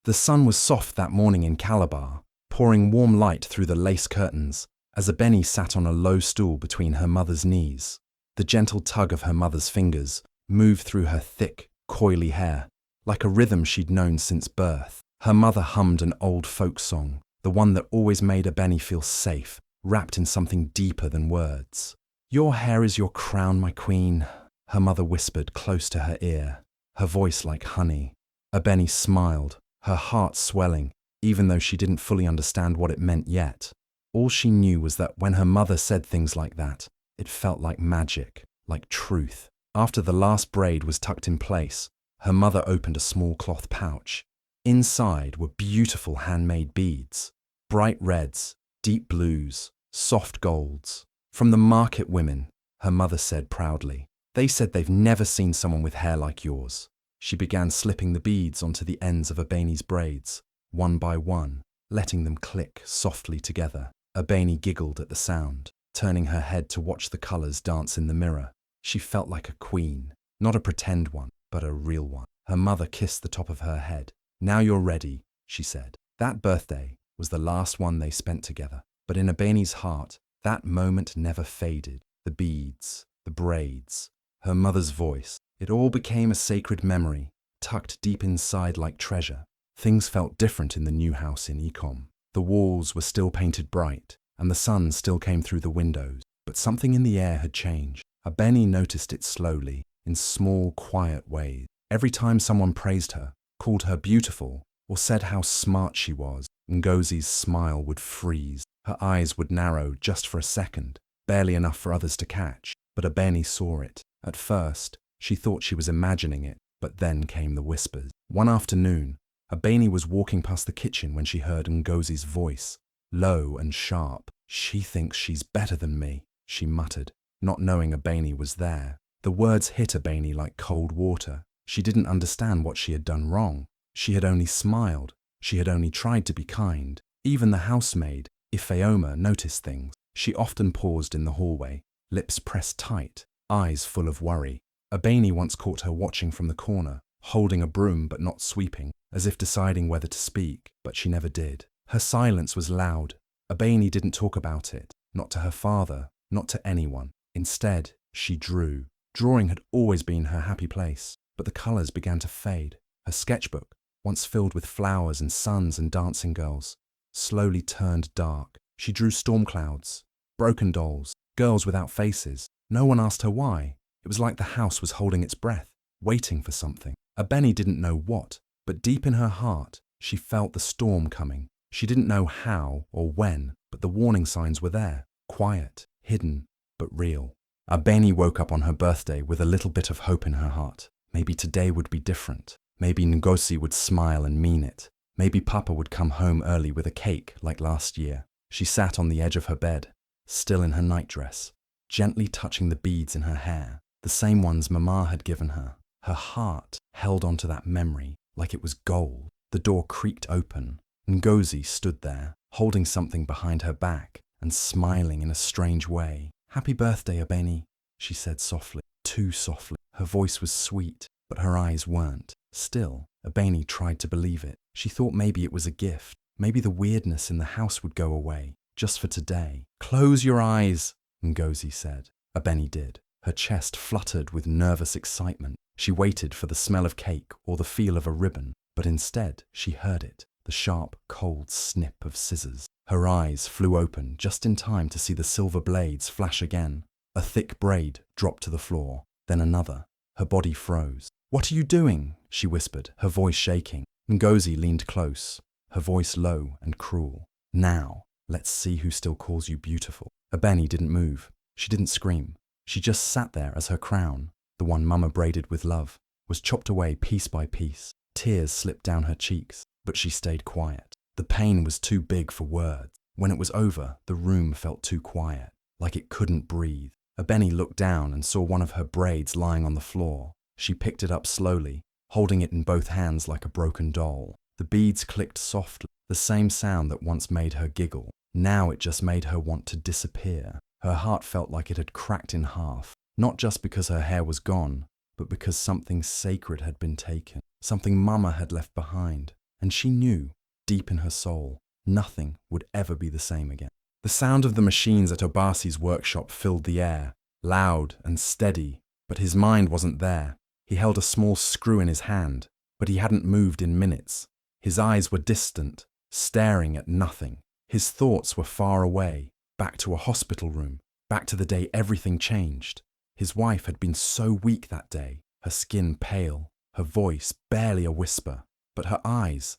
The sun was soft that morning in Calabar, pouring warm light through the lace curtains as Abeni sat on a low stool between her mother's knees. The gentle tug of her mother's fingers moved through her thick, coily hair, like a rhythm she'd known since birth. Her mother hummed an old folk song, the one that always made Abeni feel safe, wrapped in something deeper than words. "Your hair is your crown, my queen," her mother whispered close to her ear, her voice like honey. Abeni smiled, her heart swelling, even though she didn't fully understand what it meant yet. All she knew was that when her mother said things like that, it felt like magic, like truth. After the last braid was tucked in place, her mother opened a small cloth pouch. Inside were beautiful handmade beads, bright reds, deep blues, soft golds. "From the market women," her mother said proudly. "They said they've never seen someone with hair like yours." She began slipping the beads onto the ends of Abeni's braids, one by one, letting them click softly together. Abeni giggled at the sound, turning her head to watch the colors dance in the mirror. She felt like a queen, not a pretend one, but a real one. Her mother kissed the top of her head. "Now you're ready," she said. That birthday was the last one they spent together. But in Abeni's heart, that moment never faded. The beads, the braids, her mother's voice. It all became a sacred memory, tucked deep inside like treasure. Things felt different in the new house in Ikom. The walls were still painted bright, and the sun still came through the windows. But something in the air had changed. Abeni noticed it slowly, in small, quiet ways. Every time someone praised her, called her beautiful, or said how smart she was, Ngozi's smile would freeze. Her eyes would narrow just for a second, barely enough for others to catch. But Abeni saw it. At first, she thought she was imagining it, but then came the whispers. One afternoon, Abeni was walking past the kitchen when she heard Ngozi's voice, low and sharp. "She thinks she's better than me," she muttered, not knowing Abeni was there. The words hit Abeni like cold water. She didn't understand what she had done wrong. She had only smiled. She had only tried to be kind. Even the housemaid, Ifeoma, noticed things. She often paused in the hallway, lips pressed tight, eyes full of worry. Abeni once caught her watching from the corner, holding a broom but not sweeping, as if deciding whether to speak, but she never did. Her silence was loud. Abeni didn't talk about it, not to her father, not to anyone. Instead, she drew. Drawing had always been her happy place, but the colors began to fade. Her sketchbook, once filled with flowers and suns and dancing girls, slowly turned dark. She drew storm clouds, broken dolls, girls without faces. No one asked her why. It was like the house was holding its breath, waiting for something. Abeni didn't know what, but deep in her heart, she felt the storm coming. She didn't know how or when, but the warning signs were there, quiet, hidden, but real. Abeni woke up on her birthday with a little bit of hope in her heart. Maybe today would be different. Maybe Ngozi would smile and mean it. Maybe Papa would come home early with a cake like last year. She sat on the edge of her bed, still in her nightdress, gently touching the beads in her hair, the same ones Mama had given her. Her heart held onto that memory like it was gold. The door creaked open. Ngozi stood there, holding something behind her back and smiling in a strange way. "Happy birthday, Abeni," she said softly, too softly. Her voice was sweet, but her eyes weren't. Still, Abeni tried to believe it. She thought maybe it was a gift. Maybe the weirdness in the house would go away, just for today. "Close your eyes," Ngozi said. Abeni did. Her chest fluttered with nervous excitement. She waited for the smell of cake or the feel of a ribbon, but instead she heard it, the sharp, cold snip of scissors. Her eyes flew open just in time to see the silver blades flash again. A thick braid dropped to the floor, then another. Her body froze. "What are you doing?" she whispered, her voice shaking. Ngozi leaned close, her voice low and cruel. "Now, let's see who still calls you beautiful." Abeni didn't move. She didn't scream. She just sat there as her crown, the one Mama braided with love, was chopped away piece by piece. Tears slipped down her cheeks, but she stayed quiet. The pain was too big for words. When it was over, the room felt too quiet, like it couldn't breathe. Abeni looked down and saw one of her braids lying on the floor. She picked it up slowly, holding it in both hands like a broken doll. The beads clicked softly, the same sound that once made her giggle. Now it just made her want to disappear. Her heart felt like it had cracked in half, not just because her hair was gone, but because something sacred had been taken, something Mama had left behind. and she knew, deep in her soul, nothing would ever be the same again. The sound of the machines at Obasi's workshop filled the air, loud and steady, but his mind wasn't there. He held a small screw in his hand, but he hadn't moved in minutes. His eyes were distant, staring at nothing. His thoughts were far away, back to a hospital room, back to the day everything changed. His wife had been so weak that day, her skin pale, her voice barely a whisper, but her eyes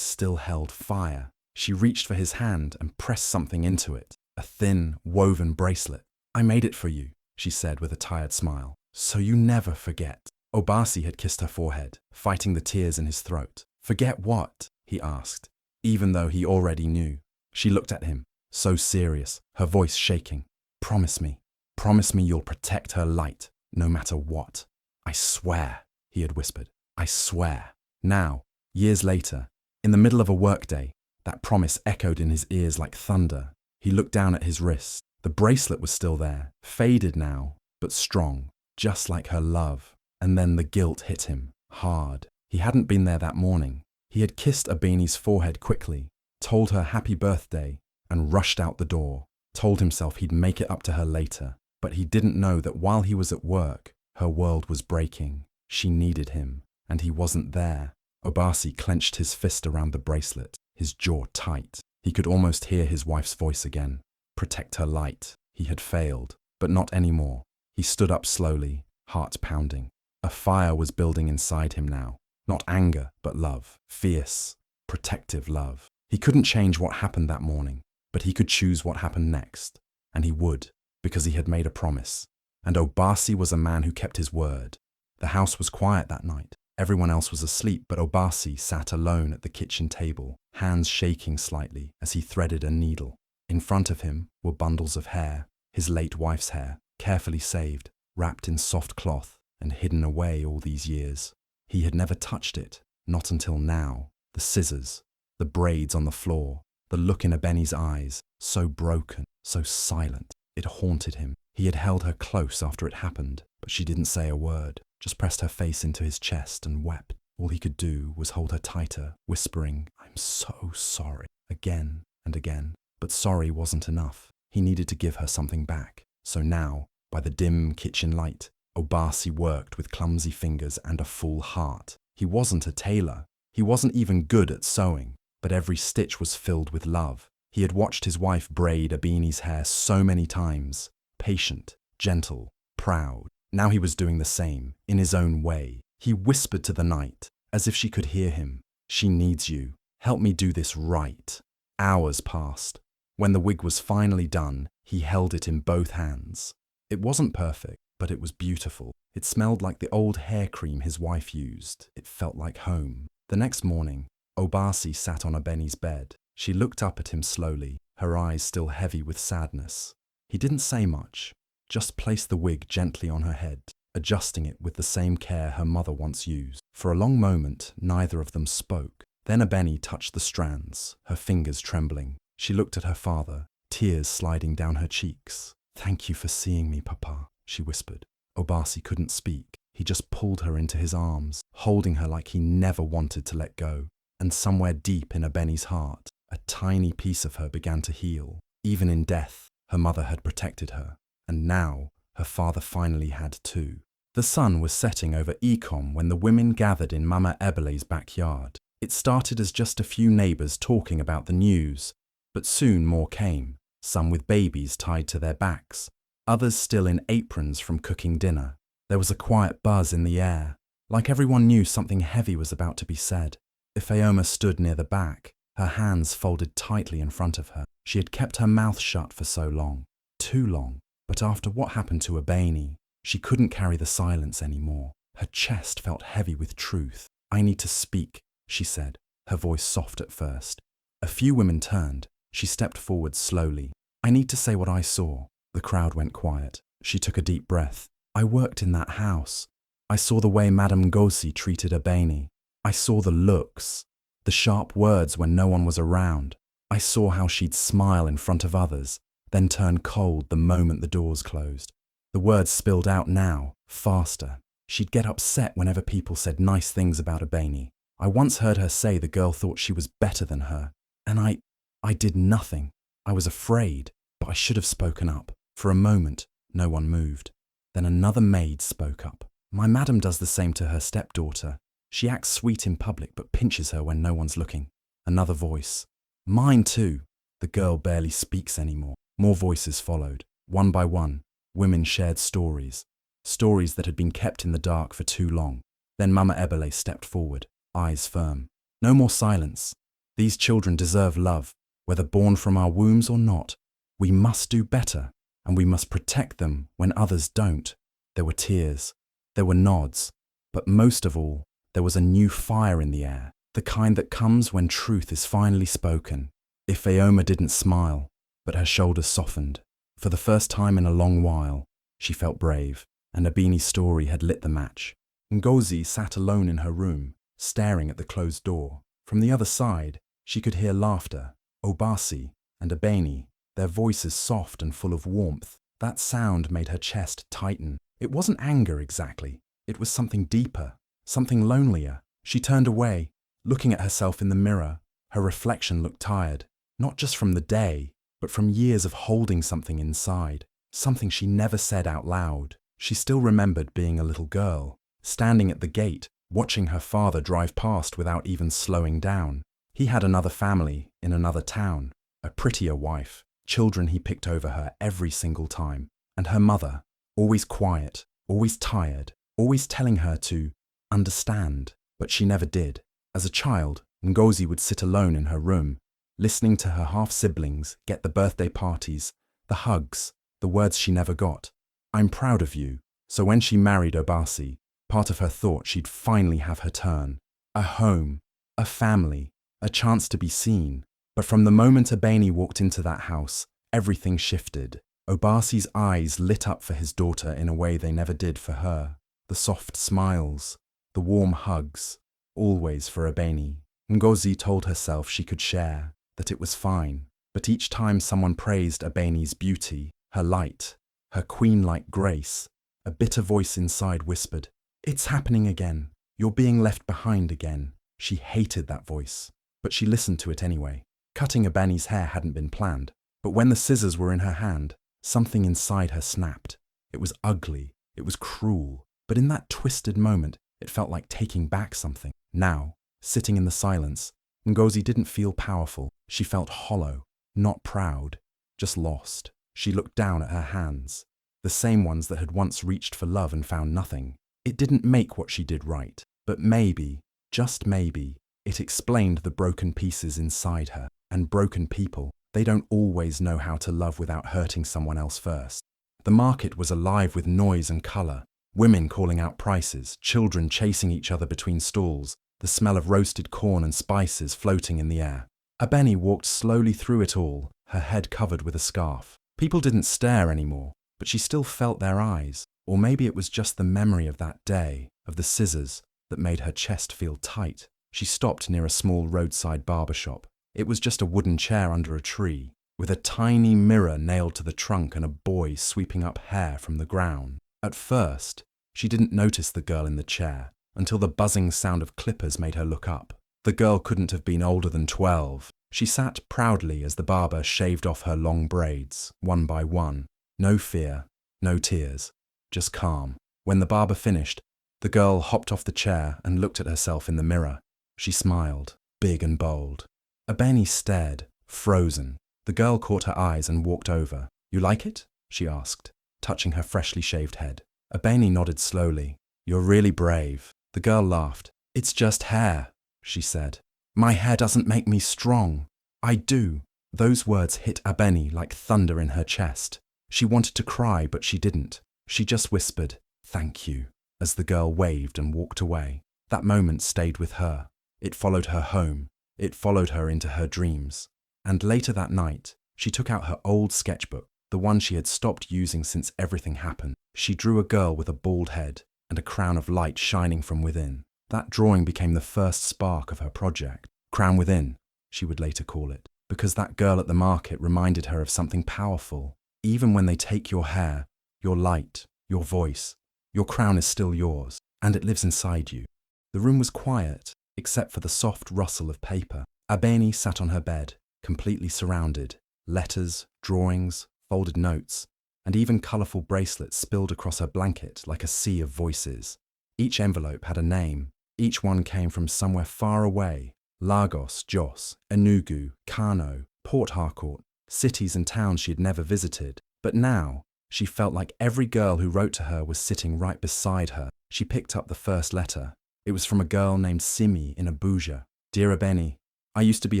still held fire. She reached for his hand and pressed something into it, a thin, woven bracelet. "I made it for you," she said with a tired smile, "so you never forget." Obasi had kissed her forehead, fighting the tears in his throat. "Forget what?" he asked, even though he already knew. She looked at him, so serious, her voice shaking. Promise me you'll protect her light, no matter what." "I swear," he had whispered. "I swear." Now, years later, in the middle of a workday, that promise echoed in his ears like thunder. He looked down at his wrist. The bracelet was still there, faded now, but strong, just like her love. And then the guilt hit him, hard. He hadn't been there that morning. He had kissed Abeni's forehead quickly, told her happy birthday, and rushed out the door. Told himself he'd make it up to her later. But he didn't know that while he was at work, her world was breaking. She needed him, and he wasn't there. Obasi clenched his fist around the bracelet, his jaw tight. He could almost hear his wife's voice again. Protect her light. He had failed, but not anymore. He stood up slowly, heart pounding. A fire was building inside him now. Not anger, but love. Fierce, protective love. He couldn't change what happened that morning, but he could choose what happened next. And he would, because he had made a promise. And Obasi was a man who kept his word. The house was quiet that night. Everyone else was asleep, but Obasi sat alone at the kitchen table, hands shaking slightly as he threaded a needle. In front of him were bundles of hair, his late wife's hair, carefully saved, wrapped in soft cloth and hidden away all these years. He had never touched it, not until now. The scissors, the braids on the floor, the look in Abeni's eyes, so broken, so silent. It haunted him. He had held her close after it happened, but she didn't say a word, just pressed her face into his chest and wept. All he could do was hold her tighter, whispering, "I'm so sorry," again and again. But sorry wasn't enough. He needed to give her something back. So now, by the dim kitchen light, Obasi worked with clumsy fingers and a full heart. He wasn't a tailor. He wasn't even good at sewing, but every stitch was filled with love. He had watched his wife braid Abeni's hair so many times, patient, gentle, proud. Now he was doing the same, in his own way. He whispered to the night, as if she could hear him, "She needs you. Help me do this right." Hours passed. When the wig was finally done, he held it in both hands. It wasn't perfect, but it was beautiful. It smelled like the old hair cream his wife used. It felt like home. The next morning, Obasi sat on Abeni's bed. She looked up at him slowly, her eyes still heavy with sadness. He didn't say much, just placed the wig gently on her head, adjusting it with the same care her mother once used. For a long moment, neither of them spoke. Then Abeni touched the strands, her fingers trembling. She looked at her father, tears sliding down her cheeks. "Thank you for seeing me, Papa," she whispered. Obasi couldn't speak. He just pulled her into his arms, holding her like he never wanted to let go. And somewhere deep in Abeni's heart, a tiny piece of her began to heal. Even in death, her mother had protected her. And now, her father finally had too. The sun was setting over Ikom when the women gathered in Mama Ebele's backyard. It started as just a few neighbours talking about the news, but soon more came, some with babies tied to their backs, others still in aprons from cooking dinner. There was a quiet buzz in the air, like everyone knew something heavy was about to be said. Ifeoma stood near the back, her hands folded tightly in front of her. She had kept her mouth shut for so long, too long, but after what happened to Abeni, she couldn't carry the silence anymore. Her chest felt heavy with truth. "I need to speak," she said, her voice soft at first. A few women turned. She stepped forward slowly. "I need to say what I saw." The crowd went quiet. She took a deep breath. "I worked in that house. I saw the way Madame Ngozi treated Abeni. I saw the looks, the sharp words when no one was around. I saw how she'd smile in front of others, then turn cold the moment the doors closed. The words spilled out now, faster. She'd get upset whenever people said nice things about Abeni. I once heard her say the girl thought she was better than her, and I did nothing. I was afraid, but I should have spoken up. For a moment, no one moved. Then another maid spoke up. My madam does the same to her stepdaughter. She acts sweet in public but pinches her when no one's looking. Another voice. Mine too. The girl barely speaks anymore. More voices followed. One by one, women shared stories. Stories that had been kept in the dark for too long. Then Mama Ebele stepped forward, eyes firm. No more silence. These children deserve love, whether born from our wombs or not. We must do better, and we must protect them when others don't. There were tears. There were nods. But most of all, there was a new fire in the air, the kind that comes when truth is finally spoken. Ifeoma didn't smile, but her shoulders softened. For the first time in a long while, she felt brave, and Abeni's story had lit the match. Ngozi sat alone in her room, staring at the closed door. From the other side, she could hear laughter. Obasi and Abeni, their voices soft and full of warmth. That sound made her chest tighten. It wasn't anger exactly. It was something deeper, something lonelier. She turned away, looking at herself in the mirror. Her reflection looked tired, not just from the day, but from years of holding something inside, something she never said out loud. She still remembered being a little girl, standing at the gate, watching her father drive past without even slowing down. He had another family in another town, a prettier wife, children he picked over her every single time, and her mother, always quiet, always tired, always telling her to understand, but she never did. As a child, Ngozi would sit alone in her room, listening to her half-siblings get the birthday parties, the hugs, the words she never got. I'm proud of you. So when she married Obasi, part of her thought she'd finally have her turn. A home, a family, a chance to be seen. But from the moment Abeni walked into that house, everything shifted. Obasi's eyes lit up for his daughter in a way they never did for her. The soft smiles, the warm hugs, always for Abeni. Ngozi told herself she could share, that it was fine. But each time someone praised Abeni's beauty, her light, her queen-like grace, a bitter voice inside whispered, "It's happening again. You're being left behind again." She hated that voice, but she listened to it anyway. Cutting Abeni's hair hadn't been planned, but when the scissors were in her hand, something inside her snapped. It was ugly, it was cruel, but in that twisted moment, it felt like taking back something. Now, sitting in the silence, Ngozi didn't feel powerful. She felt hollow, not proud, just lost. She looked down at her hands, the same ones that had once reached for love and found nothing. It didn't make what she did right, but maybe, just maybe, it explained the broken pieces inside her. And broken people, they don't always know how to love without hurting someone else first. The market was alive with noise and colour, women calling out prices, children chasing each other between stalls, the smell of roasted corn and spices floating in the air. Abeni walked slowly through it all, her head covered with a scarf. People didn't stare anymore, but she still felt their eyes. Or maybe it was just the memory of that day, of the scissors, that made her chest feel tight. She stopped near a small roadside barber shop. It was just a wooden chair under a tree, with a tiny mirror nailed to the trunk and a boy sweeping up hair from the ground. At first, she didn't notice the girl in the chair, until the buzzing sound of clippers made her look up. The girl couldn't have been older than 12. She sat proudly as the barber shaved off her long braids, one by one. No fear, no tears, just calm. When the barber finished, the girl hopped off the chair and looked at herself in the mirror. She smiled, big and bold. Abeni stared, frozen. The girl caught her eyes and walked over. "You like it?" she asked, touching her freshly shaved head. Abeni nodded slowly. "You're really brave." The girl laughed. "It's just hair," she said. "My hair doesn't make me strong. I do." Those words hit Abeni like thunder in her chest. She wanted to cry, but she didn't. She just whispered, "Thank you," as the girl waved and walked away. That moment stayed with her. It followed her home. It followed her into her dreams. And later that night, she took out her old sketchbook, the one she had stopped using since everything happened. She drew a girl with a bald head and a crown of light shining from within. That drawing became the first spark of her project. Crown Within, she would later call it, because that girl at the market reminded her of something powerful. Even when they take your hair, your light, your voice, your crown is still yours, and it lives inside you. The room was quiet. except for the soft rustle of paper. Abeni sat on her bed, completely surrounded. Letters, drawings, folded notes, and even colourful bracelets spilled across her blanket like a sea of voices. Each envelope had a name. Each one came from somewhere far away. Lagos, Jos, Enugu, Kano, Port Harcourt, cities and towns she had never visited. But now, she felt like every girl who wrote to her was sitting right beside her. She picked up the first letter. It was from a girl named Simi in Abuja. Dear Abeni, I used to be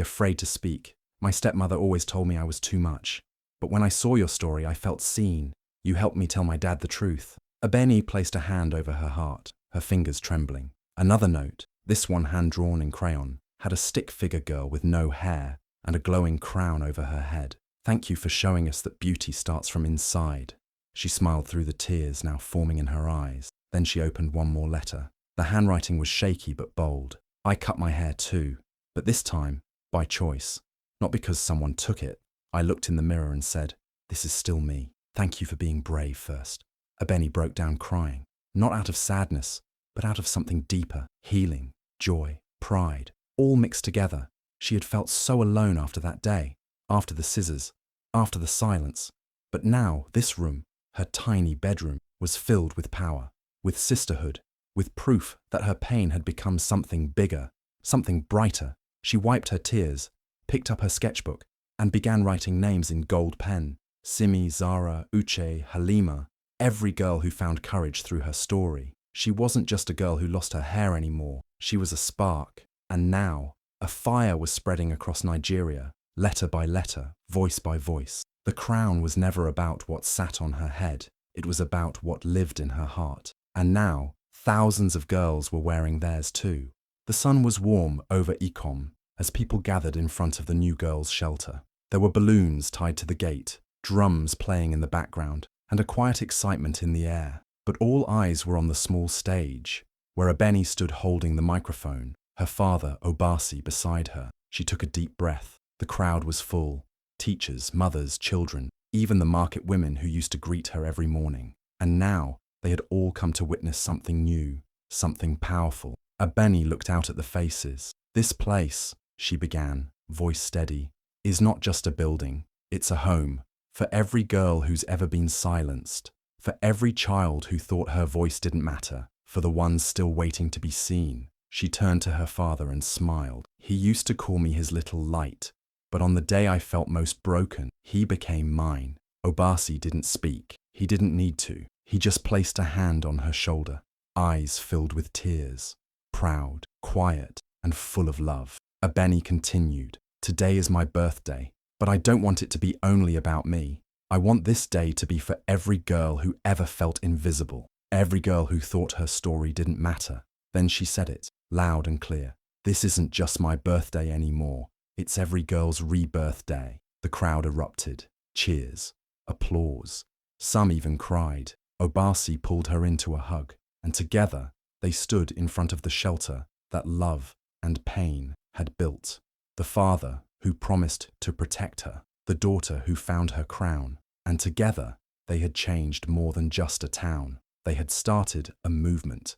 afraid to speak. My stepmother always told me I was too much. But when I saw your story, I felt seen. You helped me tell my dad the truth. Abeni placed a hand over her heart, her fingers trembling. Another note, this one hand-drawn in crayon, had a stick figure girl with no hair and a glowing crown over her head. Thank you for showing us that beauty starts from inside. She smiled through the tears now forming in her eyes. Then she opened one more letter. The handwriting was shaky but bold. I cut my hair too, but this time, by choice. Not because someone took it. I looked in the mirror and said, this is still me. Thank you for being brave first. Abeni broke down crying, not out of sadness, but out of something deeper, healing, joy, pride, all mixed together. She had felt so alone after that day, after the scissors, after the silence. But now this room, her tiny bedroom, was filled with power, with sisterhood, with proof that her pain had become something bigger, something brighter. She wiped her tears, picked up her sketchbook, and began writing names in gold pen. Simi, Zara, Uche, Halima, every girl who found courage through her story. She wasn't just a girl who lost her hair anymore. She was a spark. And now, a fire was spreading across Nigeria, letter by letter, voice by voice. The crown was never about what sat on her head. It was about what lived in her heart. And now, thousands of girls were wearing theirs too. The sun was warm over Ikom as people gathered in front of the new girls' shelter. There were balloons tied to the gate, drums playing in the background, and a quiet excitement in the air. But all eyes were on the small stage, where Abeni stood holding the microphone, her father, Obasi, beside her. She took a deep breath. The crowd was full. Teachers, mothers, children, even the market women who used to greet her every morning. And now, they had all come to witness something new, something powerful. Abeni looked out at the faces. This place, she began, voice steady, is not just a building. It's a home. For every girl who's ever been silenced. For every child who thought her voice didn't matter. For the ones still waiting to be seen. She turned to her father and smiled. He used to call me his little light. But on the day I felt most broken, he became mine. Obasi didn't speak. He didn't need to. He just placed a hand on her shoulder, eyes filled with tears, proud, quiet, and full of love. Abeni continued, today is my birthday, but I don't want it to be only about me. I want this day to be for every girl who ever felt invisible, every girl who thought her story didn't matter. Then she said it, loud and clear. This isn't just my birthday anymore. It's every girl's rebirth day. The crowd erupted. Cheers. Applause. Some even cried. Obasi pulled her into a hug, and together they stood in front of the shelter that love and pain had built. The father who promised to protect her, the daughter who found her crown, and together they had changed more than just a town. They had started a movement,